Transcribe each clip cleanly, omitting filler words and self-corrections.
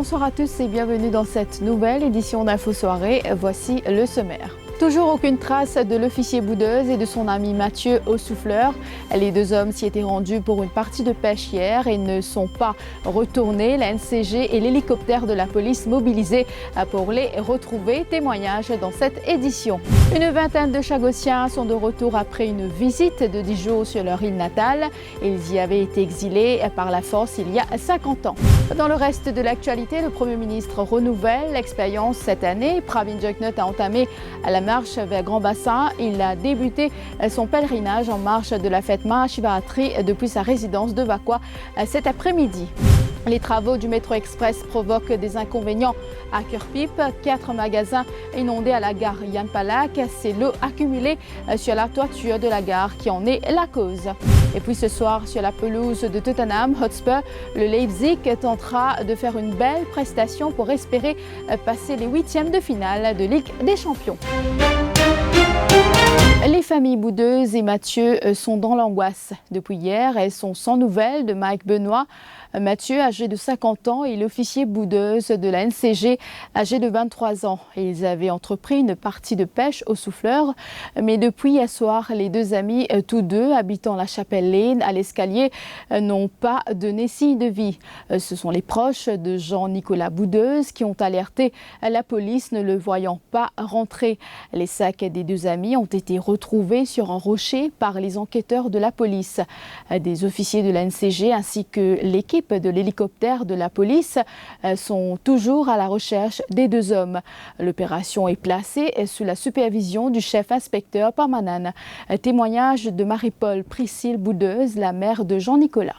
Bonsoir à tous et bienvenue dans cette nouvelle édition d'Info Soirée. Voici le sommaire. Toujours aucune trace de l'officier Boudeuse et de son ami Mathieu au souffleur. Les deux hommes s'y étaient rendus pour une partie de pêche hier et ne sont pas retournés. La NCG et l'hélicoptère de la police mobilisés pour les retrouver. Témoignage dans cette édition. Une vingtaine de Chagossiens sont de retour après une visite de 10 jours sur leur île natale. Ils y avaient été exilés par la force il y a 50 ans. Dans le reste de l'actualité, le Premier ministre renouvelle l'expérience cette année. Pravin Jugnauth a entamé la marche vers Grand Bassin. Il a débuté son pèlerinage en marche de la fête Mahashivaratri depuis sa résidence de Vakwa cet après-midi. Les travaux du métro express provoquent des inconvénients à Cœur-Pipe. 4 magasins inondés à la gare Yann Palak. C'est l'eau accumulée sur la toiture de la gare qui en est la cause. Et puis ce soir, sur la pelouse de Tottenham Hotspur, le Leipzig tentera de faire une belle prestation pour espérer passer les 8e de finale de Ligue des Champions. Les familles Boudeuse et Mathieu sont dans l'angoisse. Depuis hier, elles sont sans nouvelles de Mike Benoît. Mathieu, âgé de 50 ans, et l'officier Boudeuse de la NCG, âgé de 23 ans. Ils avaient entrepris une partie de pêche au souffleur. Mais depuis hier soir, les deux amis, tous deux habitant la Chapelle-Lane à l'Escalier, n'ont pas donné signe de vie. Ce sont les proches de Jean-Nicolas Boudeuse qui ont alerté la police ne le voyant pas rentrer. Les sacs des deux amis ont été retrouvés sur un rocher par les enquêteurs de la police. Des officiers de la NCG ainsi que l'équipe de l'hélicoptère de la police sont toujours à la recherche des deux hommes. L'opération est placée sous la supervision du chef inspecteur Parmanan. Témoignage de Marie-Paul Priscille Boudeuse, la mère de Jean-Nicolas.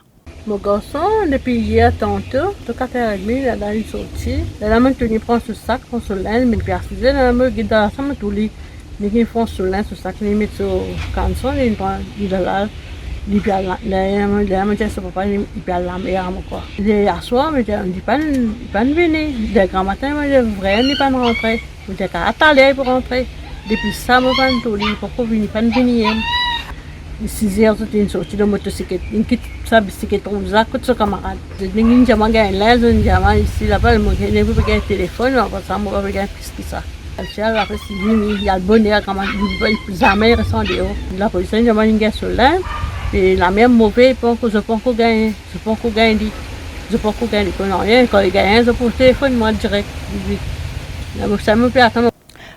Mon garçon, depuis hier tantôt, tout 4h30, il a une sortie. Il a maintenu prendre ce sac, prendre ce linge, mais il a fait un peu de guidage, ça m'a tout dit. Il prend ce linge, ce sac, il met sur canson, il prend il a il peut papa il peut la mer quoi. Hier soir mais il pas venir. Dès grand matin mais vrai il pas rentrer. Il était à attendre pour rentrer. Depuis ça moi pas tout il pour venir pas venir. 6h c'était une sortie de motocyclette. Une petite sa bicyclette rouge à côté de son camarade. Une jambe gagne là, une jambe ici là-bas il me veut pas téléphone on va ça moi pas gagner plus que ça. Après il y a le bonheur comment il jamais restant dehors. La police il m'a une sur là. Et la même mauvaise, je pense qu'on gagne. Quand il gagne, je pose le téléphone, moi direct. Ça me plaît attendre.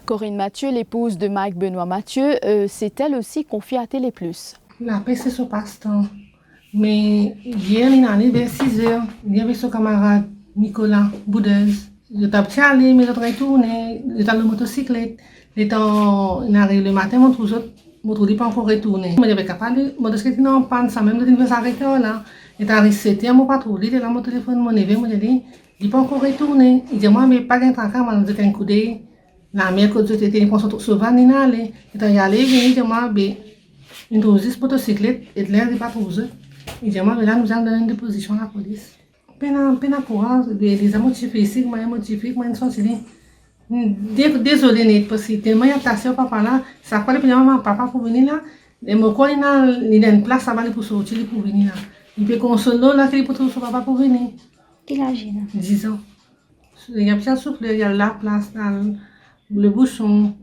Corinne Mathieu, l'épouse de Mike Benoît Mathieu, s'est elle aussi confiée à Télé Plus. La paix, c'est son passe-temps. Mais hier, il est allé vers 6h. Il y avait son camarade Nicolas Boudeuse. Je t'ai allé, mais je t'ai retourné. J'étais dans la motocyclette. Il arrive le matin, mon trouve pas encore retourné. Je n'avais pas parlé, je suis en panne, ça même, je vais arrêter là. Il est arrivé 7h, mon patrouille, il est là, mon téléphone, mon neveu, je dis, il n'est pas encore retourné. Il dit, moi, mais pas qu'un traquant, je dis, un coup d'œil. La mère, quand j'étais, il pense souvent, il est allé. Il est allé, il dit, moi, une trousse motocyclette, et l'air n'est pas trouvé. Il dit, moi, mais là, nous allons donner une déposition à la police. Peine à courage, les motifs physiques, moi, une sortie. Désolé net parce que tellement il y a tassé au papa là ça quoi le maman papa pour venir là et mon quoi il a une place à pour sortir pour venir là il peut consoler là qu'il pour son papa pour venir quel âge il a 10 ans il y a bien souffle il y a la place dans le bouchon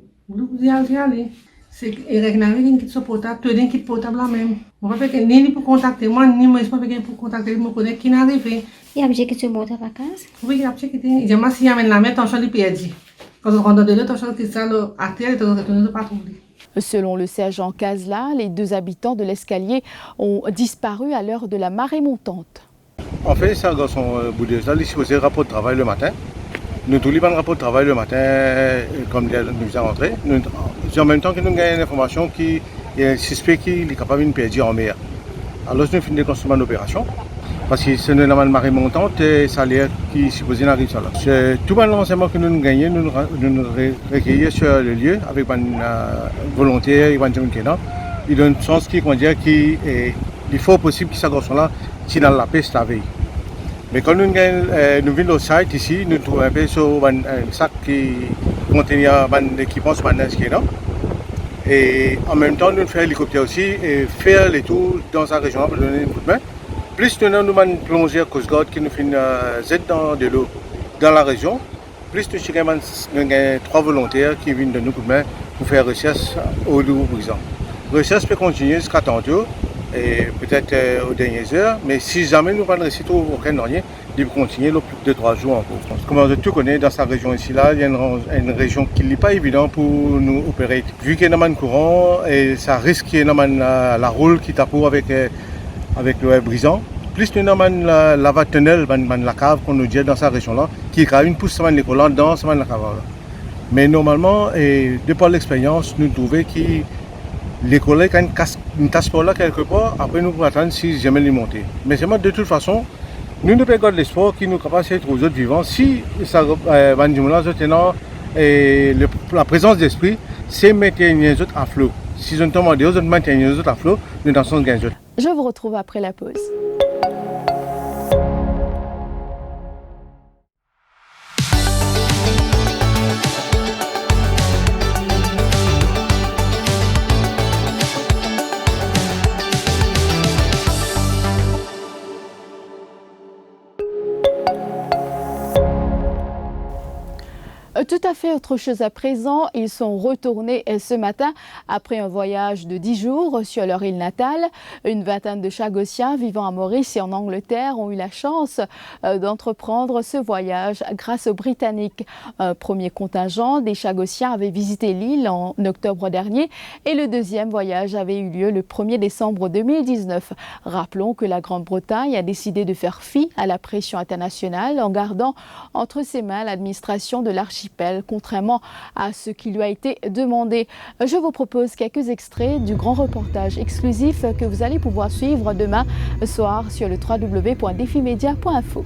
il y a aller c'est régulièrement une kit portable tout un kit portable là même on va faire que ni pour contacter moi ni moi je pas faire pour contacter me connaître qui n'arrive il y a objet que tu montes à la case oui il y a objet qui il y a moi si amène la mettre en champ de perdu. Quand on rentre dedans, on qui ça à terre et on retourne de patrouille. Selon le sergent Casla, les deux habitants de l'Escalier ont disparu à l'heure de la marée montante. En fait, c'est un garçon Boudeuse, il faisait rapport de travail le matin. Nous tous les pas de rapport de travail le matin, comme nous sommes rentrés. En même temps que nous avons une information qu'il y a un suspect qui est capable de perdre en mer. Alors nous finissons de construire une opération. Parce que c'est une marée montante et ça a l'air qui est supposé arriver là. C'est tout le renseignement que nous gagnons, nous recueillons sur le lieu avec une volontaire, une gens il donne une chance qu'il est fort possible que ce garçon-là soit dans la peste la veille. Mais quand nous venons au site ici, nous trouvons un peu sur un sac qui contenait un équipement sur un et en même temps nous faisons l'hélicoptère aussi et faire les tours dans sa région pour donner un coup de main. Plus nous avons plongé à Coast Guard qui nous fait Z dans de l'eau. dans la région. Plus nous avons 3 volontaires qui viennent de nous coup de main pour faire recherche au Loup-Brisant. La recherche peut continuer jusqu'à tantôt, et peut-être aux dernières heures, mais si jamais nous ne réussissons aucun rien, il peut continuer le plus de 3 jours encore. Comme tout connaît dans sa région ici, là, il y a une région qui n'est pas évidente pour nous opérer. Vu qu'il y a un courant, et ça risque qu'il y ait la roule qui tape avec le brisant. Plus nous avons la tunnel, la cave qu'on nous dit dans cette région-là, qui est une pousse les collants dans la cave. Mais normalement, et de par l'expérience, nous trouvons que les collègues ont une tasse pour là quelque part, après nous pouvons attendre si jamais les monter. Mais de toute façon, nous ne pouvons pas garder l'espoir qui nous capable d'être aux autres vivants. Si ça la présence d'esprit, c'est maintenir les autres à flot. Si nous sommes des autres, maintenir les autres à flot, nous dansons les autres. Je vous retrouve après la pause. Tout à fait autre chose à présent, ils sont retournés ce matin après un voyage de 10 jours sur leur île natale. Une vingtaine de Chagossiens vivant à Maurice et en Angleterre ont eu la chance d'entreprendre ce voyage grâce aux Britanniques. Un premier contingent des Chagossiens avait visité l'île en octobre dernier et le deuxième voyage avait eu lieu le 1er décembre 2019. Rappelons que la Grande-Bretagne a décidé de faire fi à la pression internationale en gardant entre ses mains l'administration de l'archipel, contrairement à ce qui lui a été demandé. Je vous propose quelques extraits du grand reportage exclusif que vous allez pouvoir suivre demain soir sur le www.defimedia.info.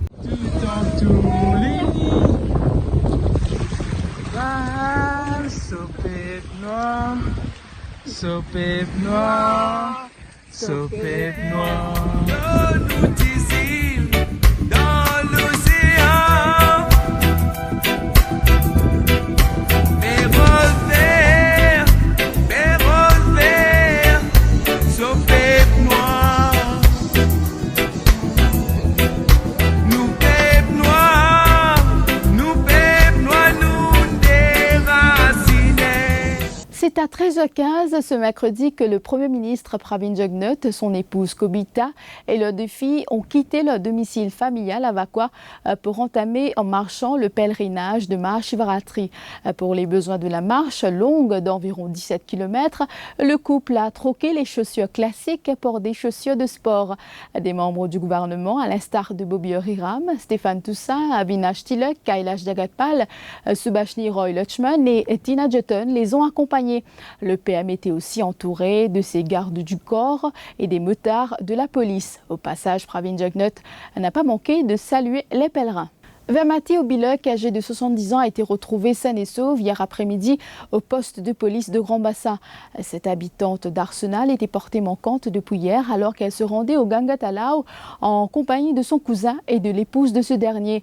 C'est à 13h15 ce mercredi que le Premier ministre Pravin Jugnauth, son épouse Kobita et leurs 2 filles ont quitté leur domicile familial à Vakwa pour entamer en marchant le pèlerinage de Mahashivaratri. Pour les besoins de la marche longue d'environ 17 km, le couple a troqué les chaussures classiques pour des chaussures de sport. Des membres du gouvernement, à l'instar de Bobby Hiram, Stéphane Toussaint, Avinash Tilak, Kailash Jagatpal, Subhashini Roy Luchman et Tina Jutton les ont accompagnés. Le PM était aussi entouré de ses gardes du corps et des motards de la police. Au passage, Pravin Jugnauth n'a pas manqué de saluer les pèlerins. Vermati Obilek, âgé de 70 ans, a été retrouvé sain et sauve hier après-midi au poste de police de Grand Bassin. Cette habitante d'Arsenal était portée manquante depuis hier alors qu'elle se rendait au Gangatalao en compagnie de son cousin et de l'épouse de ce dernier.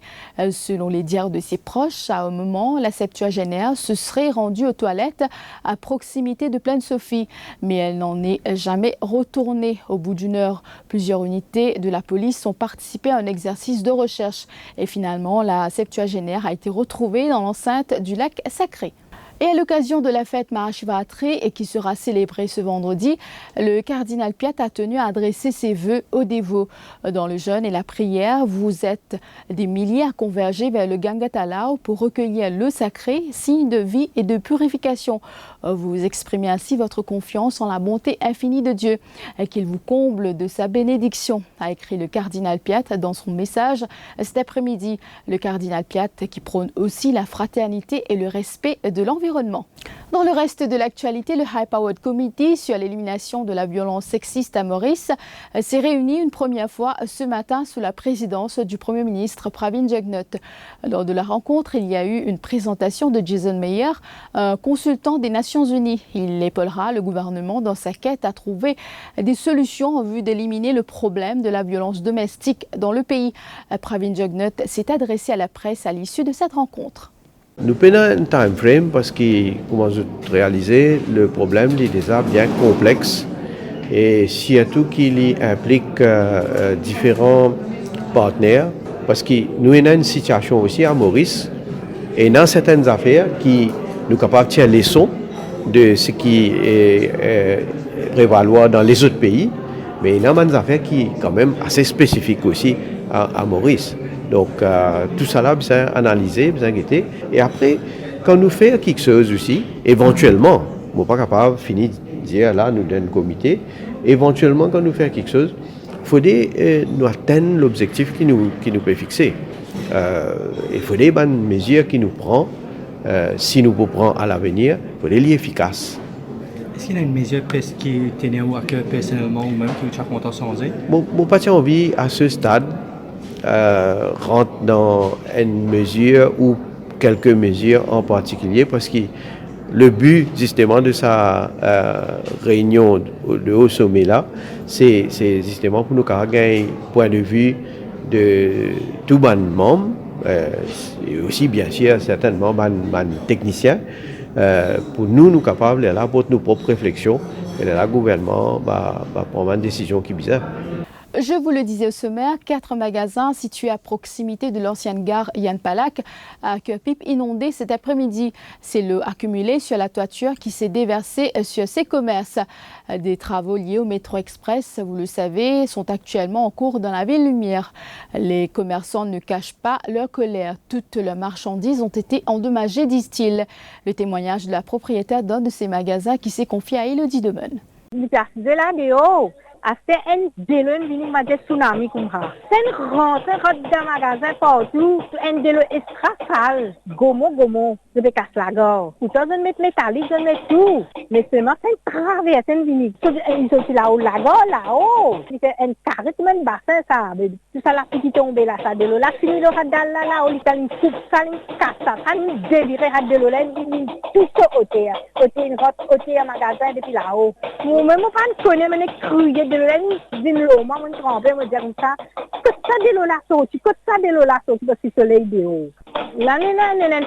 Selon les dires de ses proches, à un moment, la septuagénaire se serait rendue aux toilettes à proximité de Plaine Sophie, mais elle n'en est jamais retournée. Au bout d'une heure, plusieurs unités de la police ont participé à un exercice de recherche et finalement, la septuagénaire a été retrouvée dans l'enceinte du lac Sacré. Et à l'occasion de la fête Mahashivaratri, et qui sera célébrée ce vendredi, le cardinal Piat a tenu à adresser ses vœux aux dévots. Dans le jeûne et la prière, vous êtes des milliers à converger vers le Gangatalao pour recueillir l'eau sacrée, signe de vie et de purification. Vous exprimez ainsi votre confiance en la bonté infinie de Dieu, et qu'il vous comble de sa bénédiction, a écrit le cardinal Piat dans son message cet après-midi. Le cardinal Piat qui prône aussi la fraternité et le respect de l'environnement. Dans le reste de l'actualité, le High Powered Committee sur l'élimination de la violence sexiste à Maurice s'est réuni une première fois ce matin sous la présidence du Premier ministre Pravin Jugnauth. Lors de la rencontre, il y a eu une présentation de Jason Meyer, un consultant des Nations Unies. Il épaulera le gouvernement dans sa quête à trouver des solutions en vue d'éliminer le problème de la violence domestique dans le pays. Pravin Jugnauth s'est adressé à la presse à l'issue de cette rencontre. Nous prenons un time frame parce que, comme vous réalisez, le problème est déjà bien complexe et surtout qu'il implique différents partenaires parce que nous avons une situation aussi à Maurice, et dans certaines affaires qui nous capables de tirer leçon de ce qui est prévaloir dans les autres pays, mais il y a des affaires qui sont quand même assez spécifiques aussi à Maurice. Donc tout ça là, besoin analyser, besoin guetter. Et après, quand nous faisons quelque chose aussi, éventuellement, on n'est pas capable de finir de dire là, nous donnons un comité, éventuellement quand nous faisons quelque chose, il faudrait nous atteindre l'objectif qui nous peut fixer. Il faudrait des mesures qui nous prend, si nous prendre à l'avenir, il faudrait les efficaces. Est-ce qu'il y a une mesure qui tenait à cœur personnellement ou même qui vous a content changer? Mon pas envie à ce stade rentre dans une mesure ou quelques mesures en particulier parce que le but justement de sa réunion de haut sommet là, c'est justement pour nous gagner un point de vue de tous les membres et aussi bien sûr certainement les techniciens pour nous capables là pour nos propres réflexions et là le gouvernement va prendre une décision qui est bizarre. Je vous le disais au sommaire, 4 magasins situés à proximité de l'ancienne gare Yann Palak à Cœur-Pipe inondés cet après-midi. C'est l'eau accumulée sur la toiture qui s'est déversée sur ces commerces. Des travaux liés au métro express, vous le savez, sont actuellement en cours dans la ville Lumière. Les commerçants ne cachent pas leur colère. Toutes leurs marchandises ont été endommagées, disent-ils. Le témoignage de la propriétaire d'un de ces magasins qui s'est confié à Elodie Demen. Asta en delo vini ma de tsunami comme ça. C'est rentre dans magasin partout, en delo extra sale, gomo de Caslago. Tout ça de mettre métallique, de mettre tout. Mais seulement c'est traverse en vini. Ils sont là-haut, là-haut. C'est un carré même bassin ça. Tout ça là qui tombe là ça de l'eau là fini là là au l'italien coupe ça une casse ça une délire de l'eau là tout ça côté une route côté un magasin depuis là-haut. Moi même pas connais mais crier de l'eau d'une l'eau moi me tromper me dire comme ça que ça de l'eau là sorti que ça de l'eau là sorti parce que soleil de haut. Là nous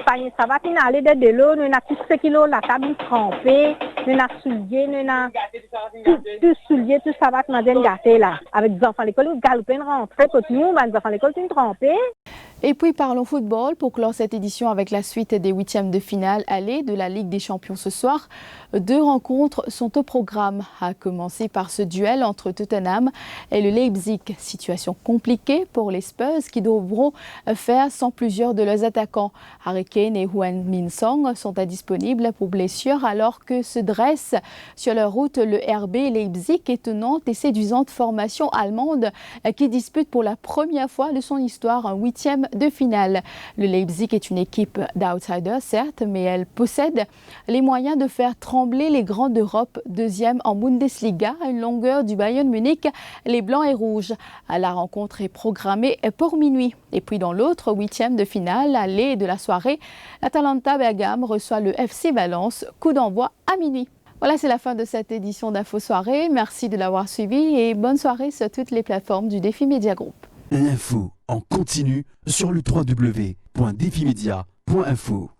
panier ça va aller de l'eau nous a tout ce kilos la table trempée nous a soulier nous a tout soulier tout ça va te gâter là avec des enfants à l'école galoper rentrer nous les enfants à l'école sont trempés. Et puis parlons football pour clore cette édition avec la suite des huitièmes de finale aller de la Ligue des Champions ce soir. 2 rencontres sont au programme, à commencer par ce duel entre Tottenham et le Leipzig. Situation compliquée pour les Spurs qui devront faire sans plusieurs de leurs attaquants. Harry Kane et Heung Min Son sont indisponibles pour blessure alors que se dresse sur leur route le RB Leipzig, étonnante et séduisante formation allemande qui dispute pour la première fois de son histoire un huitième de finale. Le Leipzig est une équipe d'outsiders, certes, mais elle possède les moyens de faire trembler les grands d'Europe, deuxième en Bundesliga, à une longueur du Bayern Munich, les Blancs et Rouges. La rencontre est programmée pour minuit. Et puis dans l'autre huitième de finale, aller de la soirée, l'Atalanta Bergame reçoit le FC Valence, coup d'envoi à minuit. Voilà, c'est la fin de cette édition d'Info Soirée. Merci de l'avoir suivi et bonne soirée sur toutes les plateformes du Défi Média Group. L'info en continu sur le www.defimedia.info.